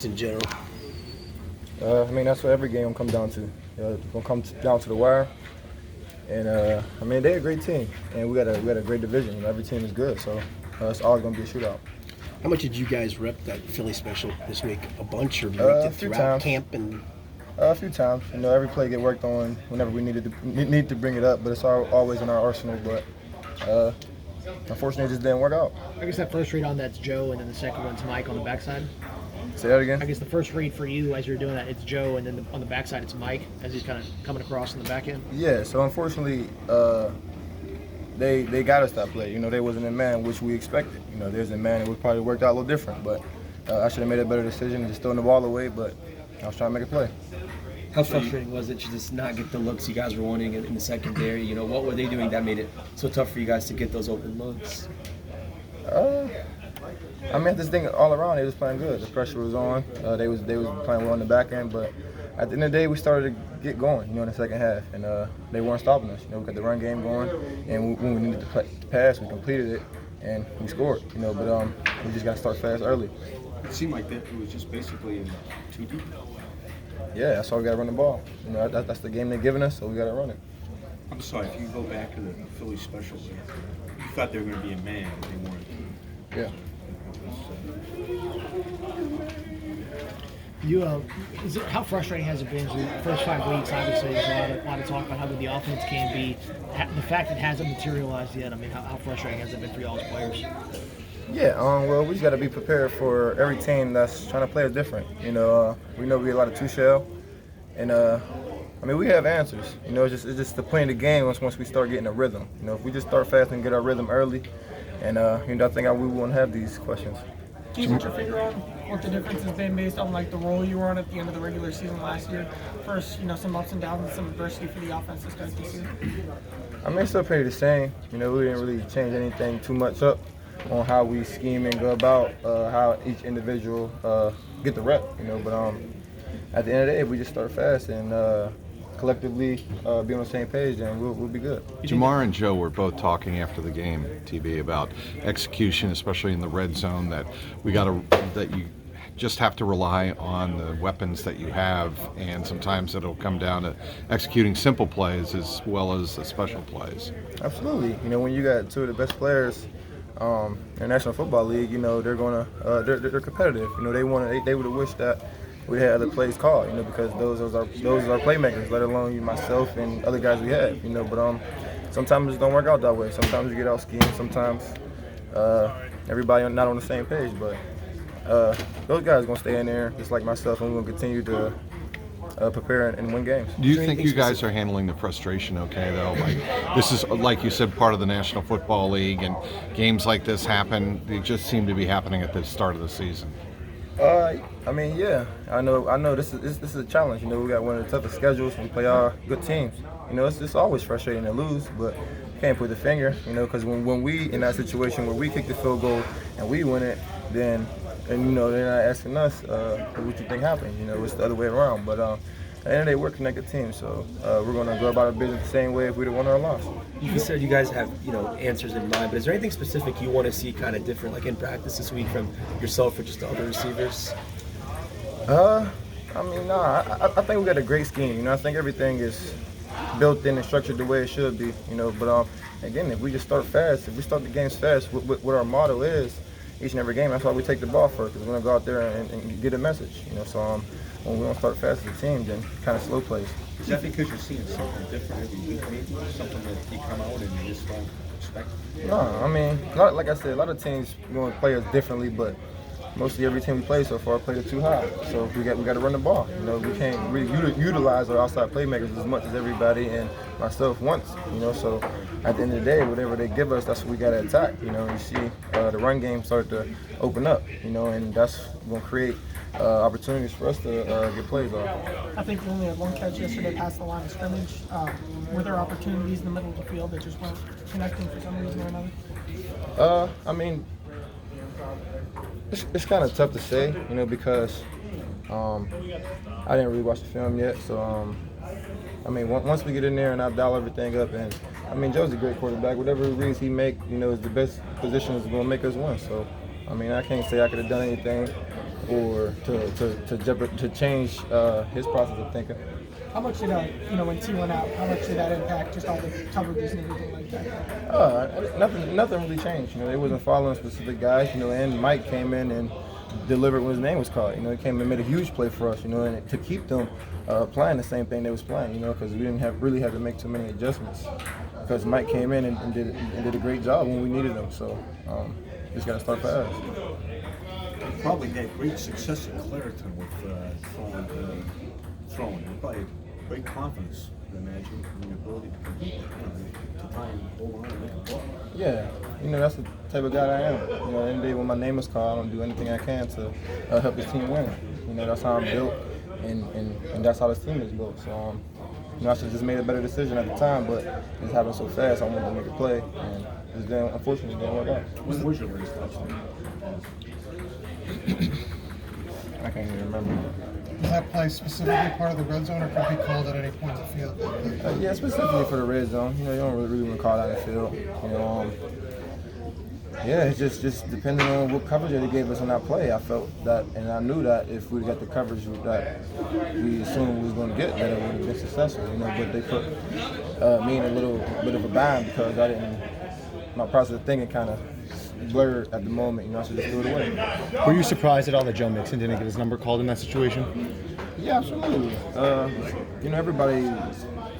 in general? That's what every game will come down to. It's gonna come down to the wire. And they're a great team, and we got a great division. Every team is good, so it's always gonna be a shootout. How much did you guys rep that Philly special this week? A bunch, or A it few throughout times. camp? And A few times, every play get worked on whenever we need to bring it up, but it's always in our arsenal. But unfortunately, it just didn't work out. I guess that first read on that's Joe, and then the second one's Mike on the backside. Say that again. I guess the first read for you as you're doing that, it's Joe, and then on the backside it's Mike as he's kind of coming across in the back end. Yeah. So unfortunately, they got us that play. They wasn't in man, which we expected. There's in man, it would probably worked out a little different. But I should have made a better decision and just throwing the ball away. But I was trying to make a play. How frustrating was it to just not get the looks you guys were wanting in the secondary? What were they doing that made it so tough for you guys to get those open looks? This thing all around, they was playing good. The pressure was on. They was playing well on the back end, but at the end of the day, we started to get going, in the second half, and they weren't stopping us. We got the run game going, and when we needed to pass, we completed it, and we scored. But we just got to start fast early. It seemed like that it was just basically in too deep. Yeah, that's why we got to run the ball. That's the game they're giving us, so we got to run it. I'm sorry, if you go back to the Philly special, you thought they were going to be a man, but they weren't. Yeah. How frustrating has it been through the first 5 weeks? Obviously, there's a lot of talk about how good the offense can be. The fact it hasn't materialized yet, how frustrating has it been for y'all as players? Yeah, we just got to be prepared for every team that's trying to play us different. We know we get a lot of two-shell, and we have answers. It's just the playing the game once we start getting a rhythm. If we just start fast and get our rhythm early, and I think we won't have these questions. Can you put your finger on what the difference has been based on the role you were on at the end of the regular season last year? First, some ups and downs and some adversity for the offense to start this year. It's still pretty the same. We didn't really change anything too much up on how we scheme and go about how each individual get the rep. But at the end of the day, if we just start fast and collectively be on the same page, then we'll be good. Jamar and Joe were both talking after the game, TB, about execution, especially in the red zone. That you just have to rely on the weapons that you have, and sometimes it'll come down to executing simple plays as well as the special plays. Absolutely. When you got two of the best players in the National Football League, they're competitive. They would have wished that we had other plays called, because those are our playmakers, let alone myself and other guys we have, But sometimes it just don't work out that way. Sometimes you get out schemed. Sometimes everybody not on the same page. But those guys are gonna stay in there, just like myself, and we're gonna continue to prepare and win games. Do you think you guys are handling the frustration okay, though? This is, like you said, part of the National Football League, and games like this happen. They just seem to be happening at the start of the season. Yeah. I know. This is a challenge. We got one of the toughest schedules. We play all good teams. It's always frustrating to lose, but you can't put the finger. Because when we in that situation where we kick the field goal and we win it, then they're not asking us what you think happened. It's the other way around. But at the end of the day, we're a connected team, so we're gonna go about our business the same way if we'd have won or lost. You said you guys have answers in mind, but is there anything specific you want to see kind of different, like in practice this week, from yourself or just the other receivers? I think we got a great scheme. I think everything is built in and structured the way it should be. But again, if we just start fast, if we start the games fast, what our motto is, each and every game, that's why we take the ball first, because we're gonna go out there and get a message. So when we don't start fast as a team, then kind of slow plays. Is that because you're seeing something different every week, maybe? Something that you come out and you just don't expect? No, like I said, a lot of teams going to play us differently, but mostly every team we play so far played it too high. So we got to run the ball. We can't really utilize our outside playmakers as much as everybody and myself wants. So at the end of the day, whatever they give us, that's what we got to attack. You see the run game start to open up. And that's going to create opportunities for us to get plays off. I think we only had one catch yesterday past the line of scrimmage. Were there opportunities in the middle of the field that just weren't connecting for some reason or another? It's kind of tough to say, because I didn't really watch the film yet. So, once we get in there and I dial everything up, and Joe's a great quarterback. Whatever reads he make, is the best position is going to make us win. So, I can't say I could have done anything or to change his process of thinking. How much did when T went out, how much did that impact just all the coverages and everything like that? Nothing really changed. They wasn't following specific guys. And Mike came in and delivered when his name was called. He came and made a huge play for us. And to keep them playing the same thing they was playing. Because we didn't really have to make too many adjustments. Because Mike came in and did a great job when we needed him. So just got to start fast. You probably had great success in Clareton with throwing. You probably had great confidence, I imagine, in your ability to compete, to try and hold on and make a ball. Yeah, that's the type of guy I am. At the end of the day, when my name is called, I'm gonna do anything I can to help this team win. That's how I'm built, and that's how this team is built. So, I should have just made a better decision at the time, but it happened so fast. I wanted to make a play, and unfortunately, it didn't work out. When was your latest touchdown? I can't even remember. Was that play specifically part of the red zone, or could it be called at any point in the field? Yeah, specifically for the red zone. You don't really want to call that a field. Yeah, it's just depending on what coverage they gave us on that play. I felt that, and I knew that if we got the coverage that we assumed we was going to get, that it would have been successful. But they put me in a little bit of a bind because my process of thinking kind of blurred at the moment. I should just threw it away. Were you surprised at all that Joe Mixon didn't get his number called in that situation? Yeah, absolutely. Everybody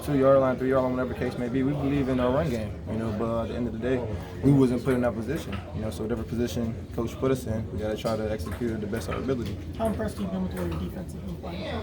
2-yard line, 3-yard line, whatever the case may be, we believe in our run game, but at the end of the day, we wasn't put in that position, so whatever position coach put us in, we got to try to execute it the best of our ability. How impressed have you been with the way your defense has been playing?